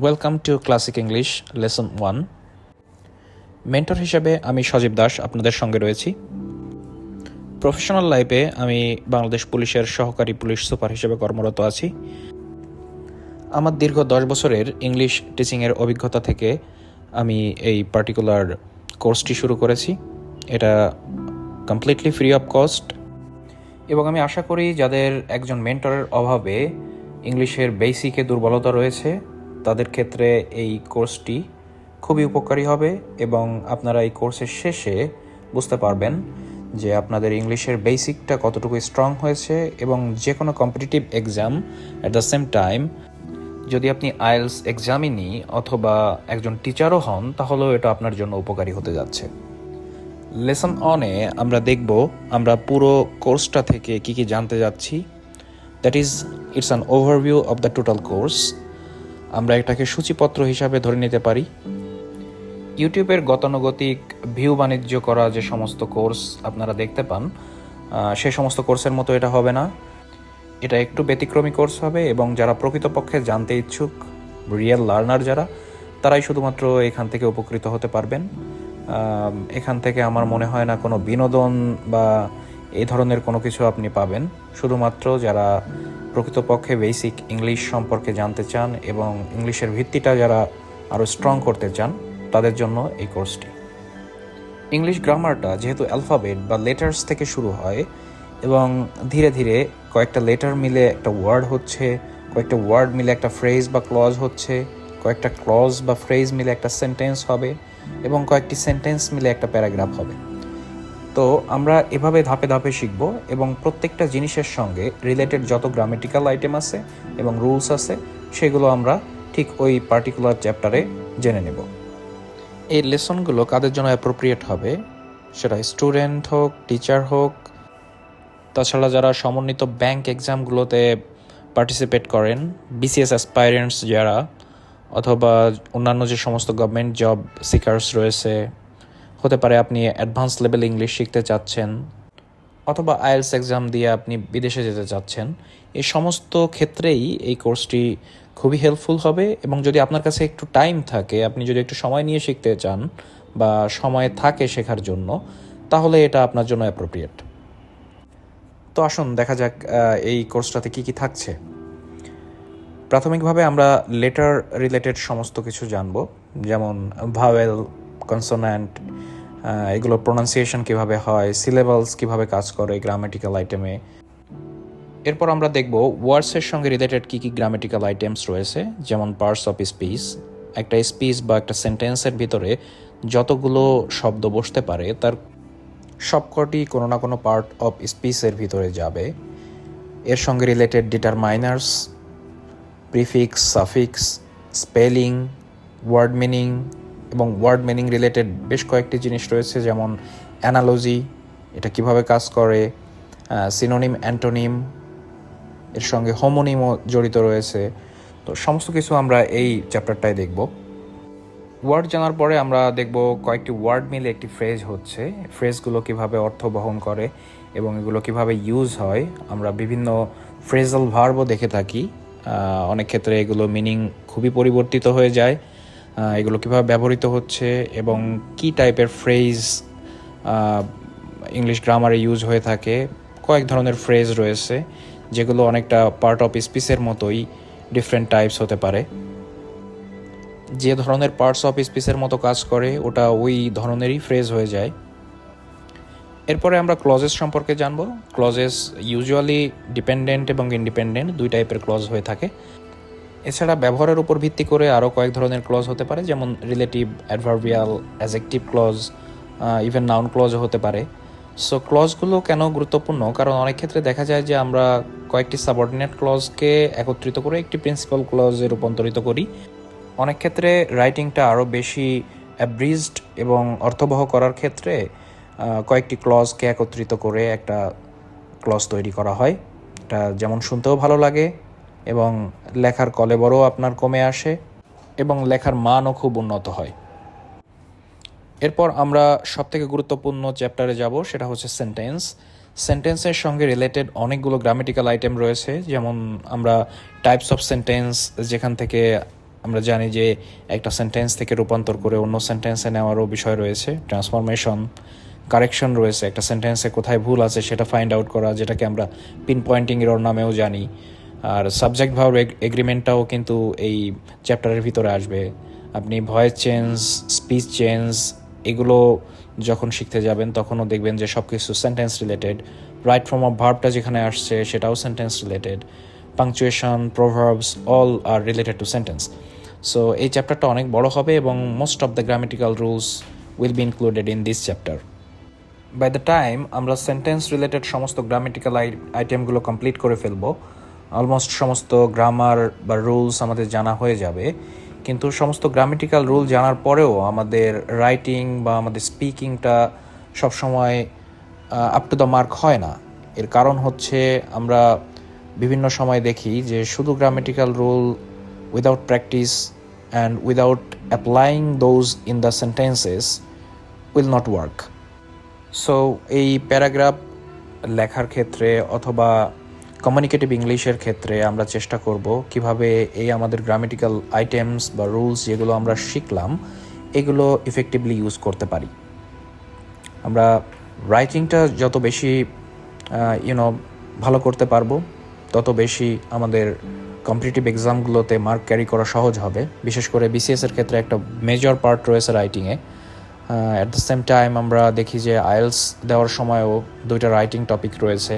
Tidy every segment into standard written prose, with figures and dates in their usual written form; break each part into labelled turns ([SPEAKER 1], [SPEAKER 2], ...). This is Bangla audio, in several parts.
[SPEAKER 1] Welcome to classic English lesson 1। Mentor হিসেবে আমি সজীব দাস আপনাদের সঙ্গে রয়েছি। প্রফেশনাল লাইফে আমি বাংলাদেশ পুলিশের সহকারী পুলিশ সুপার হিসেবে কর্মরত আছি। আমার দীর্ঘ 10 বছরের ইংলিশ টিচিংয়ের অভিজ্ঞতা থেকে আমি এই পার্টিকুলার কোর্সটি শুরু করেছি। এটা কমপ্লিটলি ফ্রি অফ কস্ট এবং আমি আশা করি যাদের একজন মেন্টরের অভাবে ইংলিশের বেসিকে দুর্বলতা রয়েছে তাদের ক্ষেত্রে এই কোর্সটি খুবই উপকারী হবে এবং আপনারা এই কোর্সের শেষে বুঝতে পারবেন যে আপনাদের ইংলিশের বেসিকটা কতটুকু স্ট্রং হয়েছে এবং যে কোনো competitive exam at the same time যদি আপনি আইএলস এক্সামিনি অথবা একজন টিচারও হন তাহলেও এটা আপনার জন্য উপকারী হতে যাচ্ছে। লেসন অনে আমরা দেখব আমরা পুরো কোর্সটা থেকে কি কি জানতে যাচ্ছি। That is it's an overview of the total course. আমরা এটাকে সূচিপত্র হিসাবে ধরে নিতে পারি। ইউটিউবের গতানুগতিক ভিউ বাণিজ্য করা যে সমস্ত কোর্স আপনারা দেখতে পান সে সমস্ত কোর্সের মতো এটা হবে না। এটা একটু ব্যতিক্রমী কোর্স হবে এবং যারা প্রকৃতপক্ষে জানতে ইচ্ছুক রিয়েল লার্নার যারা তারাই শুধুমাত্র এখান থেকে উপকৃত হতে পারবেন। এখান থেকে আমার মনে হয় না কোনো বিনোদন বা এই ধরনের কোনো কিছু আপনি পাবেন। শুধুমাত্র যারা প্রকৃতপক্ষে বেসিক ইংলিশ সম্পর্কে জানতে চান এবং ইংলিশের ভিত্তিটা যারা আরও স্ট্রং করতে চান তাদের জন্য এই কোর্সটি। ইংলিশ গ্রামারটা যেহেতু অ্যালফাবেট বা লেটার্স থেকে শুরু হয় এবং ধীরে ধীরে কয়েকটা লেটার মিলে একটা ওয়ার্ড হচ্ছে, কয়েকটা ওয়ার্ড মিলে একটা ফ্রেজ বা ক্লজ হচ্ছে, কয়েকটা ক্লজ বা ফ্রেজ মিলে একটা সেন্টেন্স হবে এবং কয়েকটি সেন্টেন্স মিলে একটা প্যারাগ্রাফ হবে। তো আমরা এভাবে ধাপে ধাপে শিখব এবং প্রত্যেকটা জিনিসের সঙ্গে রিলেটেড যত গ্রামেটিক্যাল আইটেম আছে এবং রুলস আছে সেগুলো আমরা ঠিক ওই পার্টিকুলার চ্যাপ্টারে জেনে নেব। এই লেসনগুলো কাদের জন্য অ্যাপ্রোপ্রিয়েট হবে সেটা স্টুডেন্ট হোক, টিচার হোক, তাছাড়া যারা সমন্বিত ব্যাংক এক্সামগুলোতে পার্টিসিপেট করেন, বিসিএস অ্যাসপাইরেন্টস যারা, অথবা অন্যান্য যে সমস্ত গভর্নমেন্ট জব সিকার্স রয়েছে, হতে পারে আপনি অ্যাডভান্স লেভেল ইংলিশ শিখতে চাচ্ছেন অথবা আইএলস এক্সাম দিয়ে আপনি বিদেশে যেতে চাচ্ছেন, এই সমস্ত ক্ষেত্রেই এই কোর্সটি খুবই হেল্পফুল হবে। এবং যদি আপনার কাছে একটু টাইম থাকে, আপনি যদি একটু সময় নিয়ে শিখতে চান বা সময় থাকে শেখার জন্য, তাহলে এটা আপনার জন্য অ্যাপ্রোপ্রিয়েট। তো আসুন দেখা যাক এই কোর্সটাতে কি কি থাকছে। প্রাথমিকভাবে আমরা লেটার রিলেটেড সমস্ত কিছু জানব, যেমন ভাওয়েল, কনসোন্যান্ট, এগুলো প্রোনাউন্সিয়েশন কীভাবে হয়, সিলেবালস কীভাবে কাজ করে গ্রামেটিক্যাল আইটেমে। এরপর আমরা দেখব ওয়ার্ডসের সঙ্গে রিলেটেড কী কী গ্রামেটিক্যাল আইটেমস রয়েছে, যেমন পার্টস অফ স্পিচ। একটা স্পিচ বা একটা সেন্টেন্সের ভিতরে যতগুলো শব্দ বসতে পারে তার সবকটি কোনো না কোনো পার্ট অফ স্পিচের ভিতরে যাবে। এর সঙ্গে related determiners, prefix, suffix, spelling, word meaning এবং ওয়ার্ড মিনিং রিলেটেড বেশ কয়েকটি জিনিস রয়েছে, যেমন অ্যানালজি, এটা কিভাবে কাজ করে, সিনোনিম, অ্যান্টোনিম, এর সঙ্গে হোমোনিমও জড়িত রয়েছে। তো সমস্ত কিছু আমরা এই চ্যাপ্টারটায় দেখব। ওয়ার্ড জানার পরে আমরা দেখব কয়েকটি ওয়ার্ড মিলে একটি ফ্রেজ হচ্ছে, ফ্রেজগুলো কিভাবে অর্থ বহন করে এবং এগুলো কিভাবে ইউজ হয়। আমরা বিভিন্ন ফ্রেজাল ভার্বও দেখে থাকি, অনেক ক্ষেত্রে এগুলো মিনিং খুবই পরিবর্তিত হয়ে যায়। এগুলো কিভাবে ব্যবহৃত হচ্ছে এবং কি টাইপের ফ্রেজ ইংলিশ গ্রামারে ইউজ হয়ে থাকে। কয়েক ধরনের ফ্রেজ রয়েছে যেগুলো অনেকটা পার্ট অফ স্পিচের মতোই ডিফারেন্ট টাইপস হতে পারে। যে ধরনের পার্টস অফ স্পিচের মতো কাজ করে ওটা ওই ধরনেরই ফ্রেজ হয়ে যায়। এরপরে আমরা ক্লজেস সম্পর্কে জানব। ক্লজেস ইউজুয়ালি ডিপেন্ডেন্ট এবং ইন্ডিপেন্ডেন্ট দুই টাইপের ক্লজ হয়ে থাকে। এছাড়া ব্যবহারের উপর ভিত্তি করে আরও কয়েক ধরনের ক্লজ হতে পারে, যেমন relative, adverbial, adjective clause, even noun ক্লজও হতে পারে। সো ক্লজগুলো কেন গুরুত্বপূর্ণ? কারণ অনেক ক্ষেত্রে দেখা যায় যে আমরা কয়েকটি সাবঅর্ডিনেট ক্লজকে একত্রিত করে একটি প্রিন্সিপাল ক্লজে রূপান্তরিত করি। অনেক ক্ষেত্রে রাইটিংটা আরও বেশি অ্যাব্রিজড এবং অর্থবহ করার ক্ষেত্রে কয়েকটি ক্লজকে একত্রিত করে একটা ক্লজ তৈরি করা হয়। এটা যেমন শুনতেও ভালো লাগে এবং লেখার কলেবরও আপনার কমে আসে এবং লেখার মানও খুব উন্নত হয়। এরপর আমরা সবথেকে গুরুত্বপূর্ণ চ্যাপ্টারে যাব, সেটা হচ্ছে সেন্টেন্স। সেন্টেন্সের সঙ্গে রিলেটেড অনেকগুলো গ্রামেটিক্যাল আইটেম রয়েছে, যেমন আমরা টাইপস অফ সেন্টেন্স, যেখান থেকে আমরা জানি যে একটা সেন্টেন্স থেকে রূপান্তর করে অন্য সেন্টেন্সে নেওয়ারও বিষয় রয়েছে, ট্রান্সফরমেশন, কারেকশন রয়েছে, একটা সেন্টেন্সে কোথায় ভুল আছে সেটা ফাইন্ড আউট করা, যেটাকে আমরা পিন পয়েন্টিং এরর নামেও জানি। আর সাবজেক্ট ভার্ব এগ্রিমেন্টটাও কিন্তু এই চ্যাপ্টারের ভিতরে আসবে। আপনি ভয়েস চেঞ্জ, স্পিচ চেঞ্জ এগুলো যখন শিখতে যাবেন তখনও দেখবেন যে সব কিছু sentence related. Right form of ভার্বটা যেখানে আসছে সেটাও sentence related. Punctuation, proverbs all are related to sentence. So এই চ্যাপ্টারটা অনেক বড় হবে এবং most of the grammatical rules will be included in this chapter. By the time আমরা সেন্টেন্স রিলেটেড সমস্ত গ্রামেটিক্যাল আইটেমগুলো কমপ্লিট করে ফেলবো, অলমোস্ট সমস্ত গ্রামার বা রুলস আমাদের জানা হয়ে যাবে। কিন্তু সমস্ত গ্রামেটিক্যাল রুল জানার পরেও আমাদের রাইটিং বা আমাদের স্পিকিংটা সবসময় আপ টু দ্য মার্ক হয় না। এর কারণ হচ্ছে আমরা বিভিন্ন সময় দেখি যে শুধু grammatical rule without practice and without applying those in the sentences will not work. So এই প্যারাগ্রাফ লেখার ক্ষেত্রে অথবা কমিউনিকেটিভ ইংলিশের ক্ষেত্রে আমরা চেষ্টা করব কিভাবে এই আমাদের গ্রামেটিক্যাল আইটেমস বা রুলস যেগুলো আমরা শিখলাম এগুলো ইফেক্টিভলি ইউজ করতে পারি। আমরা রাইটিংটা যত বেশি ভালো করতে পারবো তত বেশি আমাদের কম্পিটিটিভ এক্সামগুলোতে মার্ক ক্যারি করা সহজ হবে। বিশেষ করে বিসিএসের ক্ষেত্রে একটা মেজর পার্ট রয়েছে রাইটিংয়ে। অ্যাট দ্য সেম টাইম আমরা দেখি যে আইএলস দেওয়ার সময়ও 2টা রাইটিং টপিক রয়েছে।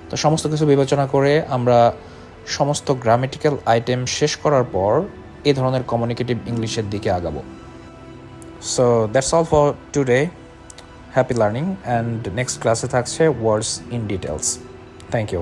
[SPEAKER 1] তো সমস্ত কিছু বিবেচনা করে আমরা সমস্ত গ্রামেটিক্যাল আইটেম শেষ করার পর এই ধরনের কমিউনিকেটিভ ইংলিশের দিকে আগাবো। So that's all for today. Happy learning, and next ক্লাসে থাকছে words in details. Thank you.